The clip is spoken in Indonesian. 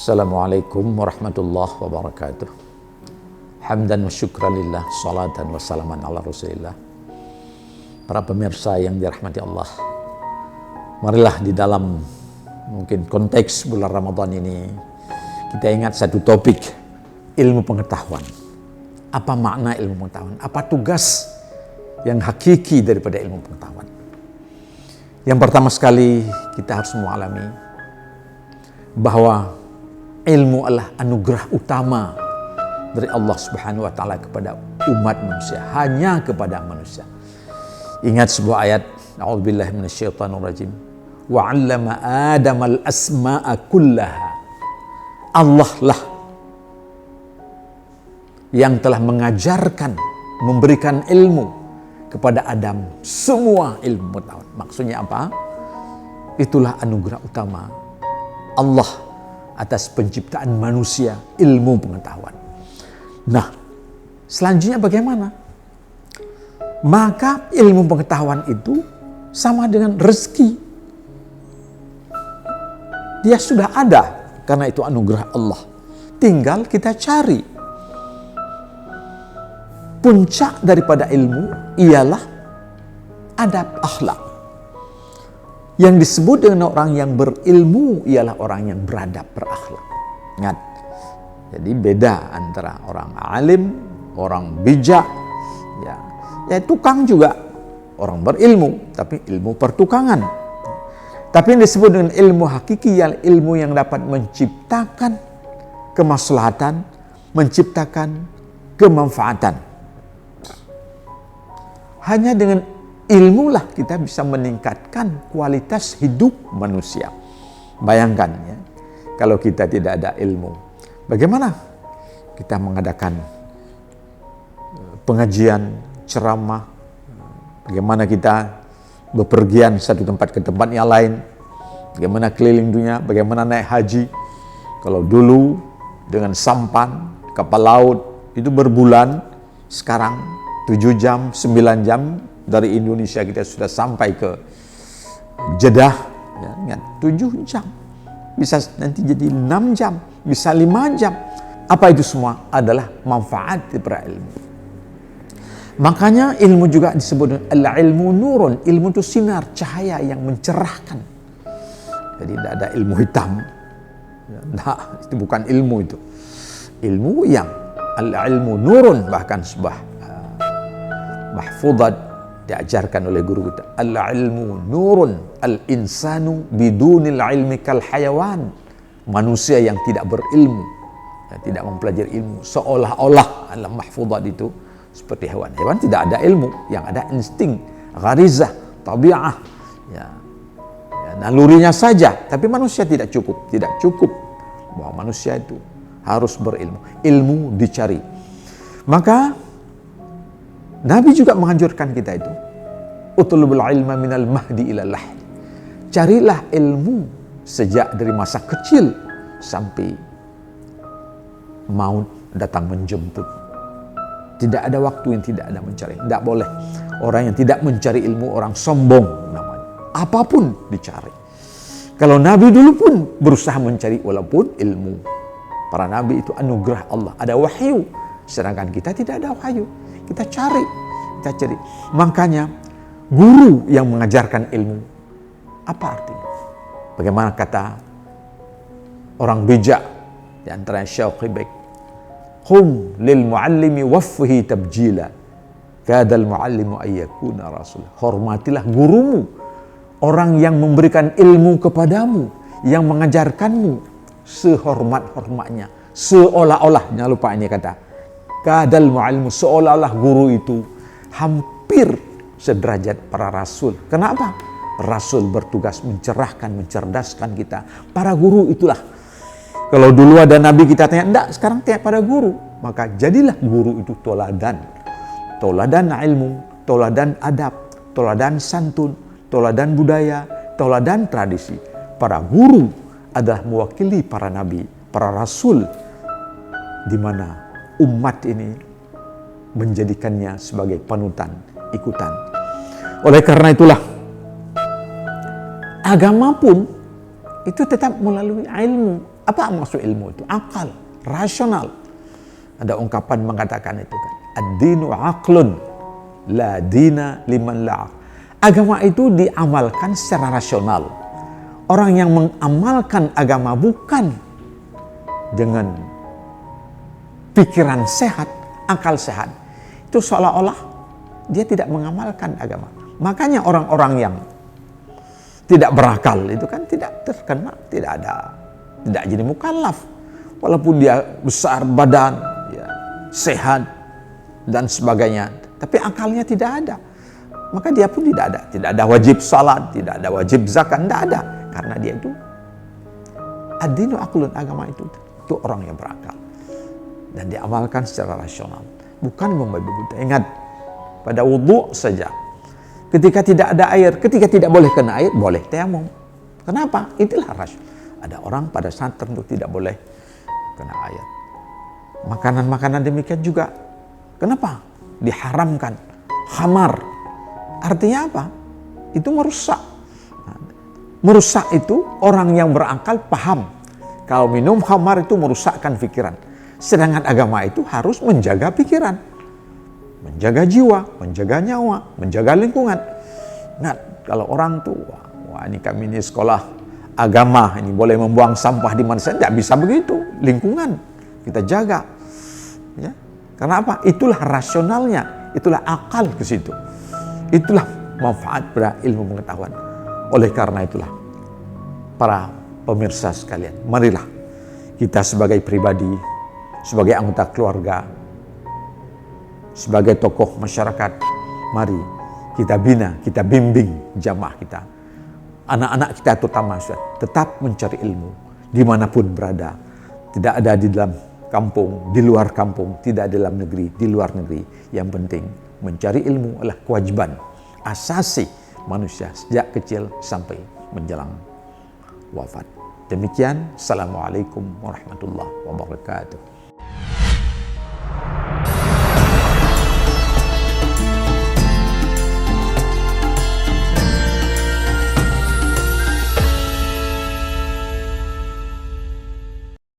Assalamualaikum warahmatullahi wabarakatuh. Hamdan wa syukran lillah, salatan wa salaman ala rasulillah. Para pemirsa yang dirahmati Allah, marilah di dalam mungkin konteks bulan Ramadan ini kita ingat satu topik, ilmu pengetahuan. Apa makna ilmu pengetahuan? Apa tugas yang hakiki daripada ilmu pengetahuan? Yang pertama sekali kita harus mengalami bahwa ilmu adalah anugerah utama dari Allah Subhanahu wa taala kepada umat manusia, hanya kepada manusia. Ingat sebuah ayat, a'udzubillahi minasyaitonir rajim. Wa 'allama Adamal asma'a kullaha. Allah lah yang telah mengajarkan, memberikan ilmu kepada Adam, semua ilmu pengetahuan. Maksudnya apa? Itulah anugerah utama Allah atas penciptaan manusia, ilmu pengetahuan. Nah, selanjutnya bagaimana? Maka ilmu pengetahuan itu sama dengan rezeki. Dia sudah ada karena itu anugerah Allah. Tinggal kita cari. Puncak daripada ilmu ialah adab akhlak. Yang disebut dengan orang yang berilmu ialah orang yang beradab, berakhlak. Ingat, jadi beda antara orang alim, orang bijak, ya tukang juga orang berilmu, tapi ilmu pertukangan. Tapi yang disebut dengan ilmu hakiki ialah ilmu yang dapat menciptakan kemaslahatan, menciptakan kemanfaatan. Hanya dengan ilmulah kita bisa meningkatkan kualitas hidup manusia. Bayangkan ya, kalau kita tidak ada ilmu, bagaimana kita mengadakan pengajian, ceramah, bagaimana kita bepergian satu tempat ke tempat yang lain, bagaimana keliling dunia, bagaimana naik haji. Kalau dulu dengan sampan, kapal laut itu berbulan, sekarang 7 jam, 9 jam dari Indonesia kita sudah sampai ke Jeddah, ya, ingat 7 jam, bisa nanti jadi 6 jam, bisa 5 jam. Apa itu semua adalah manfaat daripada ilmu. Makanya ilmu juga disebut al-ilmu nurun, ilmu itu sinar, cahaya yang mencerahkan. Jadi tidak ada ilmu hitam. Nah, itu bukan ilmu itu. Ilmu yang al-ilmu nurun, bahkan sebuah mahfudzat diajarkan oleh guru kita, al-ilmu nurun, al-insanu bidunil ilmi kal hayawan. Manusia yang tidak berilmu, yang tidak mempelajari ilmu, seolah-olah alam mahfudzat itu seperti hewan. Hewan tidak ada ilmu, yang ada insting, gharizah, tabi'ah, nalurinya saja. Tapi manusia tidak cukup bahwa manusia itu harus berilmu. Ilmu dicari. Maka Nabi juga menganjurkan kita itu, utlubul ilma minal mahdi ila lahdi. Carilah ilmu sejak dari masa kecil sampai maut datang menjemput. Tidak ada waktu yang tidak ada mencari. Tidak boleh orang yang tidak mencari ilmu, orang sombong namanya. Apapun dicari. Kalau Nabi dulu pun berusaha mencari walaupun ilmu. Para Nabi itu anugerah Allah. Ada wahyu. Sedangkan kita tidak ada wahyu. Kita cari. Makanya guru yang mengajarkan ilmu, apa artinya? Bagaimana kata orang bijak di antara Syekh Qibek, hum lil muallimi waffihi tabjila kadal muallimu ayyakuna rasul. Hormatilah gurumu, orang yang memberikan ilmu kepadamu, yang mengajarkanmu sehormat-hormatnya, seolah-olah, jangan lupa ini kata kadal muallimu, seolah-olah guru itu hampir sederajat para rasul. Kenapa? Rasul bertugas mencerahkan, mencerdaskan kita. Para guru itulah. Kalau dulu ada nabi kita tanya, enggak, sekarang tanya pada guru. Maka jadilah guru itu toladan. Toladan ilmu, toladan adab, toladan santun, toladan budaya, toladan tradisi. Para guru adalah mewakili para nabi, para rasul, di mana umat ini menjadikannya sebagai panutan, ikutan. Oleh karena itulah, agama pun itu tetap melalui ilmu. Apa maksud ilmu itu? Akal, rasional. Ada ungkapan mengatakan itu kan, ad-dinu aqlun, la dina liman la. Agama itu diamalkan secara rasional. Orang yang mengamalkan agama bukan dengan pikiran sehat, akal sehat, itu seolah-olah dia tidak mengamalkan agama. Makanya orang-orang yang tidak berakal itu kan tidak terkena, tidak jadi mukallaf. Walaupun dia besar badan, ya, sehat dan sebagainya, tapi akalnya tidak ada. Maka dia pun tidak ada wajib salat, tidak ada wajib zakat, tidak ada. Karena dia itu ad-dinu aqlun, agama itu orang yang berakal dan diamalkan secara rasional, bukan membabi buta. Ingat, pada wudhu saja, ketika tidak ada air, ketika tidak boleh kena air, boleh tayamum. Kenapa? Itulah rasional. Ada orang pada saat tertentu tidak boleh kena air. Makanan-makanan demikian juga. Kenapa? Diharamkan. Khamar. Artinya apa? Itu merusak. Merusak itu orang yang berakal paham. Kalau minum khamar itu merusakkan pikiran. Sedangkan agama itu harus menjaga pikiran, menjaga jiwa, menjaga nyawa, menjaga lingkungan. Nah, kalau orang tuh, wah ini kami ini sekolah agama, ini boleh membuang sampah di mana saja, tidak bisa begitu. Lingkungan kita jaga, ya. Karena apa? Itulah rasionalnya, itulah akal ke situ, itulah manfaat pada ilmu pengetahuan. Oleh karena itulah, para pemirsa sekalian, marilah kita sebagai pribadi, sebagai anggota keluarga, sebagai tokoh masyarakat, mari kita bina, kita bimbing jamaah kita. Anak-anak kita terutama tetap mencari ilmu dimanapun berada. Tidak ada di dalam kampung, di luar kampung, tidak di dalam negeri, di luar negeri. Yang penting mencari ilmu adalah kewajiban asasi manusia sejak kecil sampai menjelang wafat. Demikian, Assalamualaikum warahmatullahi wabarakatuh.